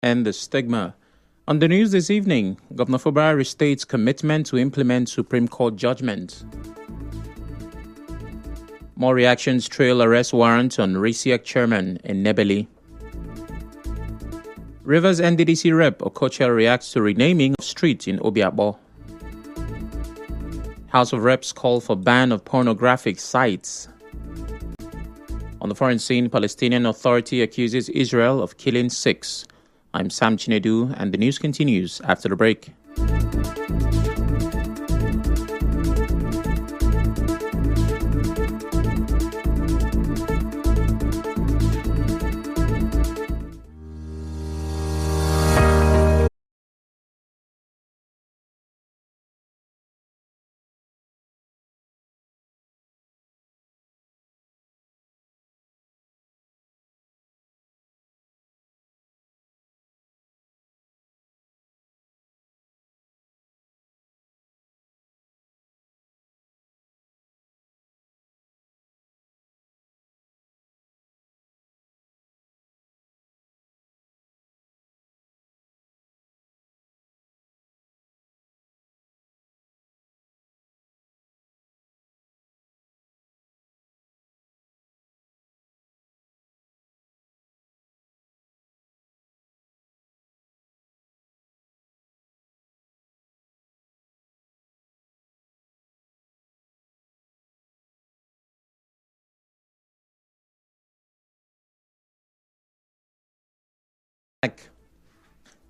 and the stigma. On the news this evening, Governor Fubara restates commitment to implement Supreme Court judgment. More reactions trail arrest warrant on RISIAC chairman in Nebeli. Rivers NDDC rep Okocha reacts to renaming of street in Obiakpo. House of Reps call for ban of pornographic sites. On the foreign scene, Palestinian Authority accuses Israel of killing 6. I'm Sam Chinedu, and the news continues after the break.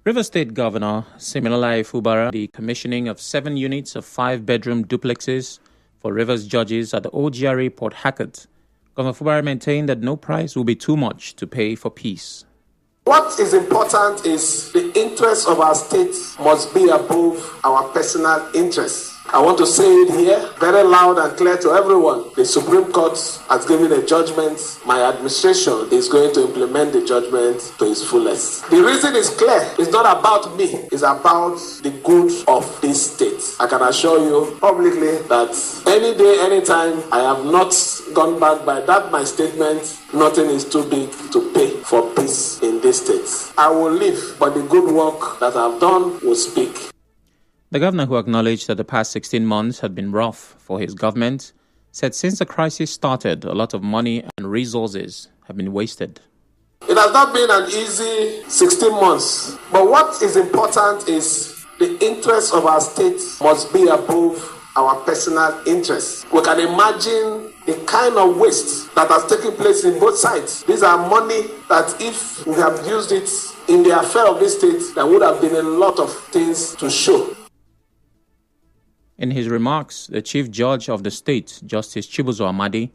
River State Governor Siminalayi Fubara, the commissioning of 7 units of 5-bedroom duplexes for Rivers judges at the OGRA Port Harcourt. Governor Fubara maintained that no price will be too much to pay for peace. What is important is the interests of our state must be above our personal interests. I want to say it here very loud and clear to everyone. The Supreme Court has given a judgment. My administration is going to implement the judgment to its fullest. The reason is clear. It's not about me. It's about the good of this state. I can assure you publicly that any day, anytime, I have not gone back by that my statement. Nothing is too big to pay for peace in this state. I will live, but the good work that I've done will speak. The governor, who acknowledged that the past 16 months had been rough for his government, said since the crisis started, a lot of money and resources have been wasted. It has not been an easy 16 months, but what is important is the interests of our state must be above our personal interests. We can imagine the kind of waste that has taken place in both sides. These are money that if we have used it in the affair of this state, there would have been a lot of things to show. In his remarks, the Chief Judge of the state, Justice Chibuzo Amadi,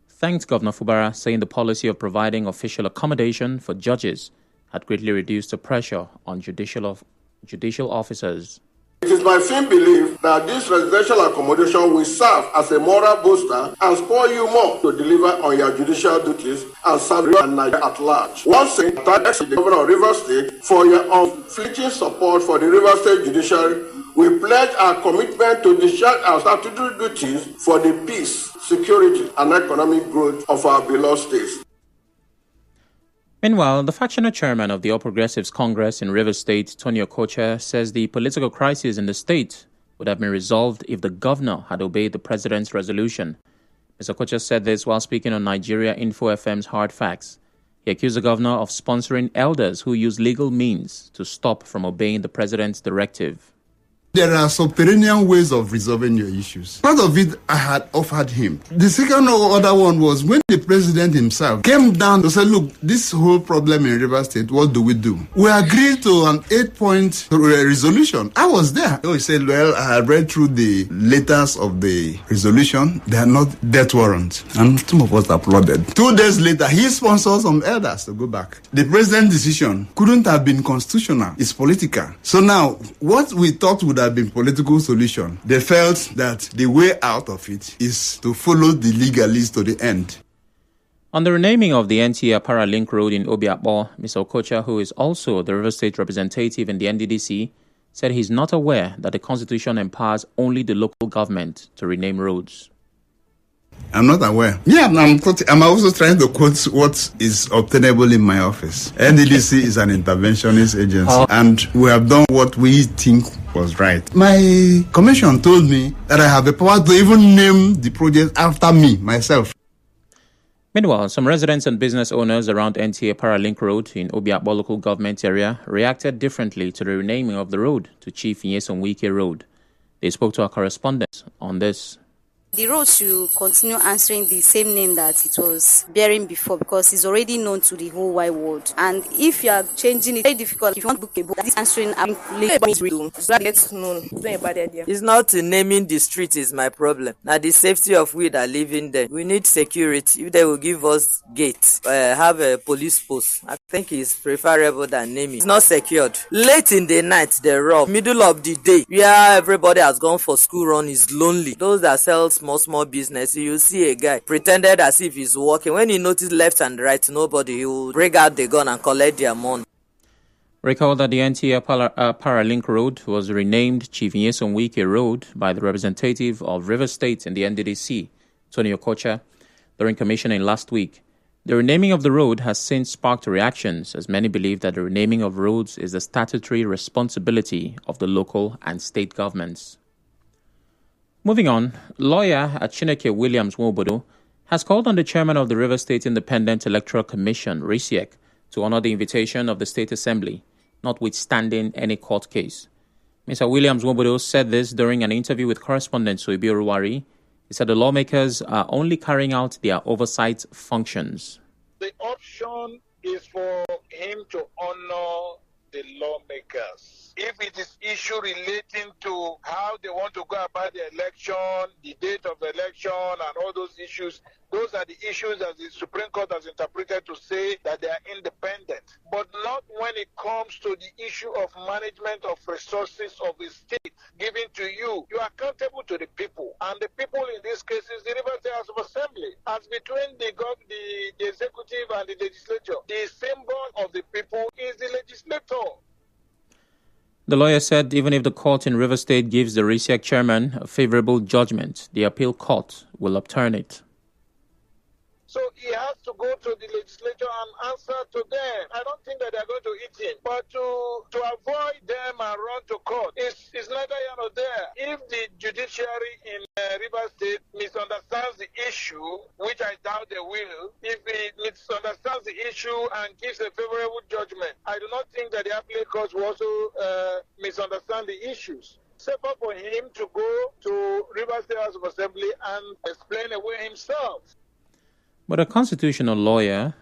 thanked Governor Fubara, saying the policy of providing official accommodation for judges had greatly reduced the pressure on judicial officers. It is my firm belief that this residential accommodation will serve as a moral booster and spur you more to deliver on your judicial duties and serve Nigeria at large. Once again, thanks to the Governor of Rivers State for your unflinching support for the Rivers State Judiciary. We pledge our commitment to discharge our statutory duties for the peace, security, and economic growth of our beloved states. Meanwhile, the factional chairman of the All Progressives Congress in Rivers State, Tony Okocha, says the political crisis in the state would have been resolved if the governor had obeyed the president's resolution. Mr. Okocha said this while speaking on Nigeria Info FM's Hard Facts. He accused the governor of sponsoring elders who use legal means to stop from obeying the president's directive. There are subterranean ways of resolving your issues. Part of it I had offered him. The second other one was when the president himself came down to say, look, this whole problem in Rivers State, what do we do? We agreed to an 8-point resolution. I was there. He said, well, I had read through the letters of the resolution. They are not death warrants. And some of us applauded. 2 days later, he sponsored some elders to go back. The president's decision couldn't have been constitutional. It's political. So now, what we thought would have been political solution, they felt that the way out of it is to follow the legalese to the end. On the renaming of the NTA Paralink Road in Obiakpo, Mr. Okocha, who is also the River State representative in the NDDC, said he's not aware that the Constitution empowers only the local government to rename roads. I'm not aware. Yeah, I'm also trying to quote what is obtainable in my office. NDDC is an interventionist agency, and we have done what we think was right. My commission told me that I have the power to even name the project after me, myself. Meanwhile, some residents and business owners around NTA Paralink Road in Obiakpo local government area reacted differently to the renaming of the road to Chief Nyesom Wike Road. They spoke to our correspondent on this. The road should continue answering the same name that it was bearing before, because it's already known to the whole wide world. And if you are changing it, it's very difficult. If you want to book a book, that is answering It's not naming the street is my problem. Now the safety of we that live in there. We need security. If they will give us gates, have a police post, I think it's preferable than naming. It's not secured. Late in the night, they rob. Middle of the day, where everybody has gone for school run, is lonely. Those that sell small business, you see a guy pretended as if he's walking. When he notices left and right, nobody, he will break out the gun and collect their money. Recall that the NTA Paralink Road was renamed Chief Nyesom Wike Road by the representative of River State in the NDDC, Tony Okocha, during commissioning last week. The renaming of the road has since sparked reactions, as many believe that the renaming of roads is the statutory responsibility of the local and state governments. Moving on, lawyer Chineke Williams Nwobodo has called on the chairman of the River State Independent Electoral Commission, RISIEC, to honor the invitation of the State Assembly, notwithstanding any court case. Mr. Williams Nwobodo said this during an interview with correspondent Soibi Oruwari. He said the lawmakers are only carrying out their oversight functions. The option is for him to honor the lawmakers. If it is issue relating to how they want to go about the election, the date of the election, and all those issues, those are the issues that the Supreme Court has interpreted to say that they are independent. But not when it comes to the issue of management of resources of the state given to you. You are accountable to the people. And the people in this case is the River State House of Assembly. As between the executive and the legislature, the symbol of the people is the legislator. The lawyer said even if the court in River State gives the RISIEC chairman a favorable judgment, the appeal court will upturn it. So he has to go to the legislature and answer to them. I don't think that they're going to eat him. But to avoid them and run to court, it's neither here nor there. If the judiciary in River State misunderstands the issue, which I doubt they will, if it misunderstands the issue and gives a favorable judgment, I do not think that the appellate court will also misunderstand the issues. Safer for him to go to River State House of Assembly and explain away himself. But a constitutional lawyer,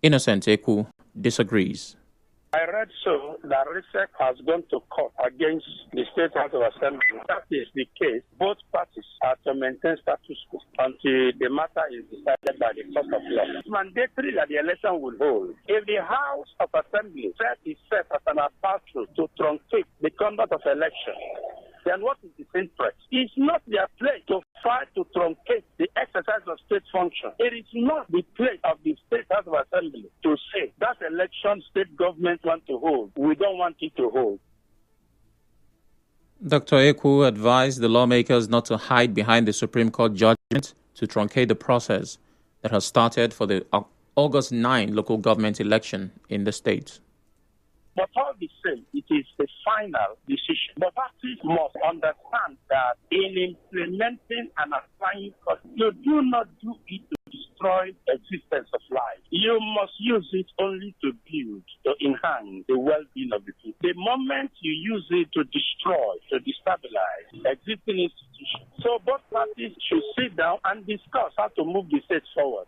Innocent Eku, disagrees. I read so that RISIEC has gone to court against the State House of Assembly. If that is the case, both parties are to maintain status quo until the matter is decided by the court of law. It's mandatory that the election will hold. If the House of Assembly is set as an approach to truncate the conduct of election, then what is its interest? It's not their place to fight to truncate the exercise of state function. It is not the place of the State House of Assembly to say that election state government want to hold. We don't want it to hold. Dr. Eku advised the lawmakers not to hide behind the Supreme Court judgment to truncate the process that has started for the August 9 local government election in the state. But all the same, it is a final decision. The parties must understand that in implementing and applying court, you do not do it to destroy the existence of life. You must use it only to build, to enhance the well-being of the people. The moment you use it to destroy, to destabilize existing institutions. So both parties should sit down and discuss how to move the state forward.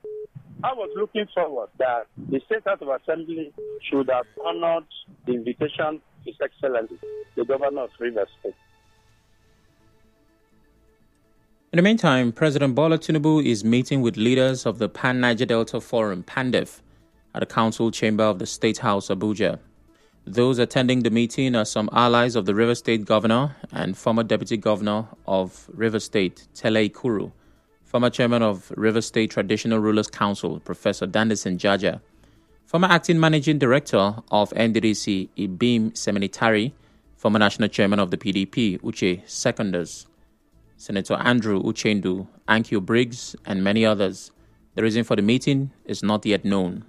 I was looking forward that the State House of Assembly should have honored the invitation to His Excellency, the Governor of Rivers State. In the meantime, President Bola Tinubu is meeting with leaders of the Pan-Niger Delta Forum, PANDEF, at the Council Chamber of the State House, Abuja. Those attending the meeting are some allies of the River State Governor and former Deputy Governor of River State, Tele Ikuru, former chairman of River State Traditional Rulers Council, Professor Dandison Jaja, former acting managing director of NDDC, Ibim Seminitari, former national chairman of the PDP, Uche Secondus. Senator Andrew Uchendu, Ankyo Briggs, and many others. The reason for the meeting is not yet known.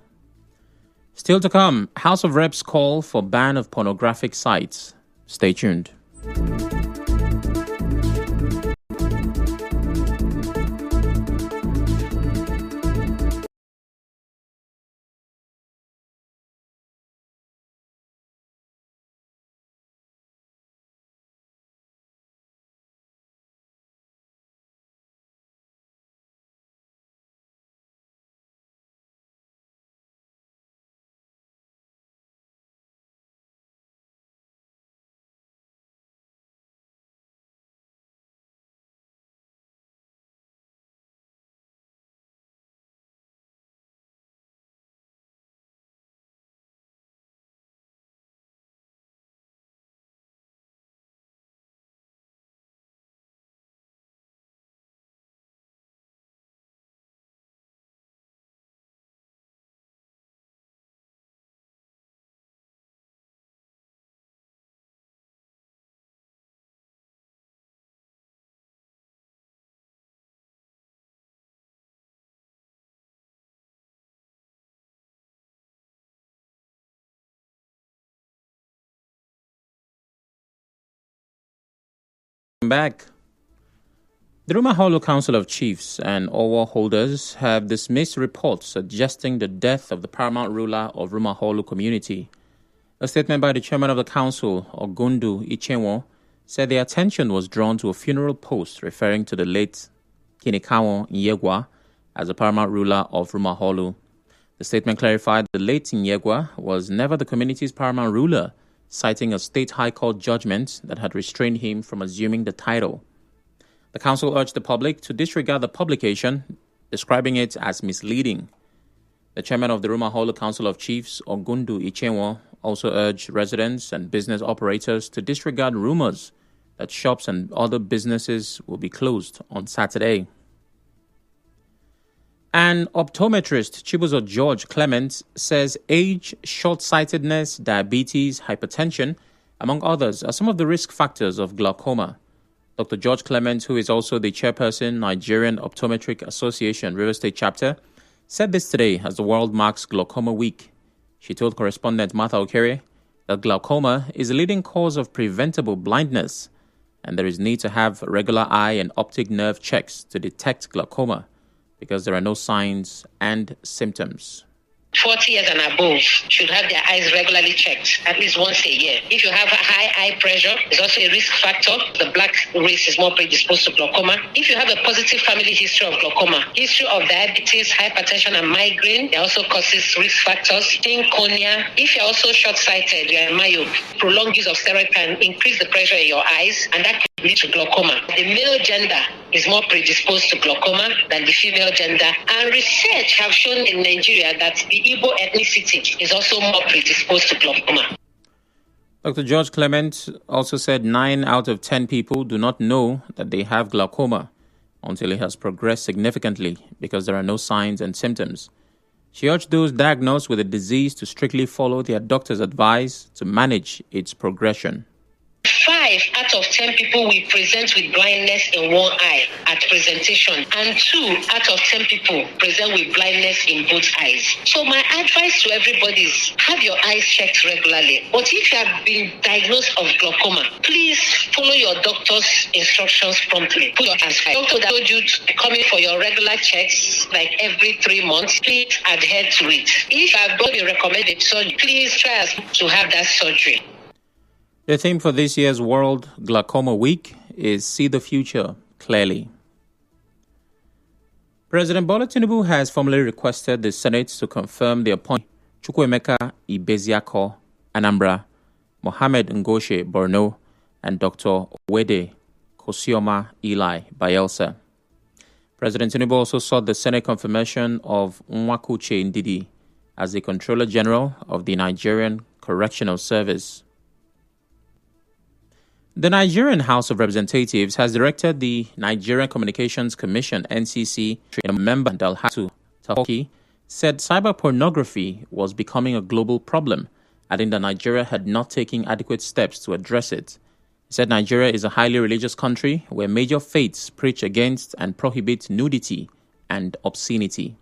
Still to come, House of Reps call for ban of pornographic sites. Stay tuned. Back. The Rumaholo Council of Chiefs and Owo holders have dismissed reports suggesting the death of the paramount ruler of Rumaholo community. A statement by the chairman of the council, Ogundu Ichenwo, said their attention was drawn to a funeral post referring to the late Kinikawo Nyegwa as the paramount ruler of Rumaholo. The statement clarified the late Nyegwa was never the community's paramount ruler, citing a state high court judgment that had restrained him from assuming the title. The council urged the public to disregard the publication, describing it as misleading. The chairman of the Rumaholo Council of Chiefs, Ogundu Ichenwo, also urged residents and business operators to disregard rumors that shops and other businesses will be closed on Saturday. An optometrist, Chibuzo George Clement, says age, short-sightedness, diabetes, hypertension, among others, are some of the risk factors of glaucoma. Dr. George Clement, who is also the chairperson, Nigerian Optometric Association, River State Chapter, said this today as the world marks Glaucoma Week. She told correspondent Martha Okere that glaucoma is a leading cause of preventable blindness, and there is need to have regular eye and optic nerve checks to detect glaucoma, because there are no signs and symptoms. 40 years and above should have their eyes regularly checked at least once a year. If you have a high eye pressure, it's also a risk factor. The black race is more predisposed to glaucoma. If you have a positive family history of glaucoma, history of diabetes, hypertension, and migraine, it also causes risk factors. Thin cornea. If you're also short-sighted, you're a myope, prolonged use of steroid can increase the pressure in your eyes, and that can lead to glaucoma. The male gender is more predisposed to glaucoma than the female gender. And research have shown in Nigeria that the Igbo ethnicity is also more predisposed to glaucoma. Dr. George Clement also said 9 out of 10 people do not know that they have glaucoma until it has progressed significantly because there are no signs and symptoms. She urged those diagnosed with the disease to strictly follow their doctor's advice to manage its progression. 5 out of 10 people will present with blindness in one eye at presentation, and 2 out of 10 people present with blindness in both eyes. So my advice to everybody is have your eyes checked regularly. But if you have been diagnosed of glaucoma, please follow your doctor's instructions promptly. Put your hands high. Doctor that told you to come in for your regular checks like every 3 months, please adhere to it. If you have got a recommended surgery, please try to have that surgery. The theme for this year's World Glaucoma Week is See the Future Clearly. President Bola Tinubu has formally requested the Senate to confirm the appointment of Chukwuemeka Ibeziako, Anambra, Mohammed Ngoshe, Borno, and Dr. Owede Kosioma Eli, Bayelsa. President Tinubu also sought the Senate confirmation of Nwakuche Ndidi as the Controller General of the Nigerian Correctional Service. The Nigerian House of Representatives has directed the Nigerian Communications Commission, NCC, a member Dalhatu Tahoki, said cyber pornography was becoming a global problem, adding that Nigeria had not taken adequate steps to address it. He said Nigeria is a highly religious country where major faiths preach against and prohibit nudity and obscenity.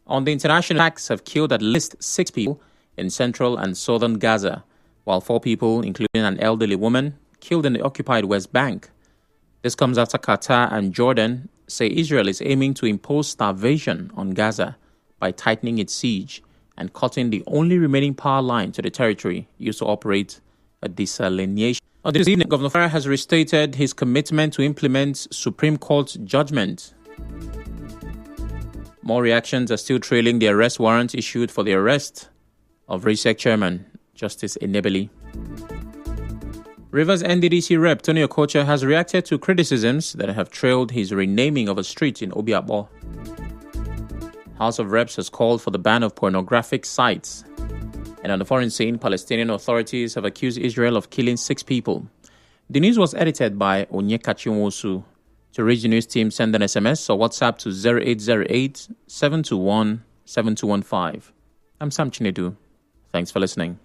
On the international, attacks have killed at least 6 people in central and southern Gaza, while 4 people, including an elderly woman, killed in the occupied West Bank. This comes after Qatar and Jordan say Israel is aiming to impose starvation on Gaza by tightening its siege and cutting the only remaining power line to the territory used to operate a desalination. This evening, Governor Farah has restated his commitment to implement Supreme Court judgment. More reactions are still trailing the arrest warrant issued for the arrest of RISEC chairman Justice Enebeli. Rivers NDDC rep Tony Okocha has reacted to criticisms that have trailed his renaming of a street in Obiakpo. House of Reps has called for the ban of pornographic sites. And on the foreign scene, Palestinian authorities have accused Israel of killing 6 people. The news was edited by Onyekachi Nwosu. To reach the news team, send an SMS or WhatsApp to 0808 721 7215. I'm Sam Chinedu. Thanks for listening.